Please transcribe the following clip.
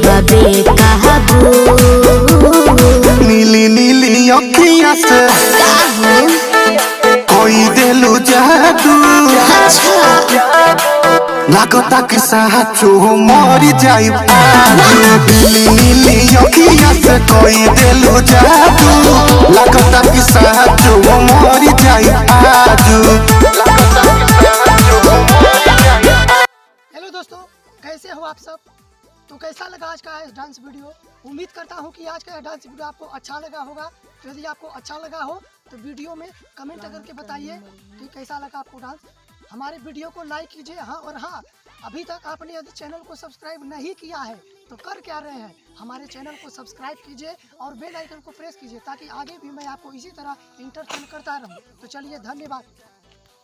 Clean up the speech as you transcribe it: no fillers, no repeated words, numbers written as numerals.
बबे कहबू। नीली नीली अखियां से कोई दिलू जादू। लागता कि साचो मर जाई आज। नीली नीली अखियां से कोई दिलू जादू। लागता कि साचो मर जाई आज। हेलो दोस्तों, कैसे हो आप सब? तो कैसा लगा आज का डांस वीडियो? उम्मीद करता हूँ कि आज का डांस वीडियो आपको अच्छा लगा होगा। तो यदि आपको अच्छा लगा हो तो वीडियो में कमेंट करके बताइए कि कैसा लगा आपको डांस। हमारे वीडियो को लाइक कीजिए। हाँ, और हाँ, अभी तक आपने यदि चैनल को सब्सक्राइब नहीं किया है तो कर क्या रहे हैं, हमारे चैनल को सब्सक्राइब कीजिए और बेल आइकन को प्रेस कीजिए ताकि आगे भी मैं आपको इसी तरह इंटरटेन करता रहूँ। तो चलिए, धन्यवाद।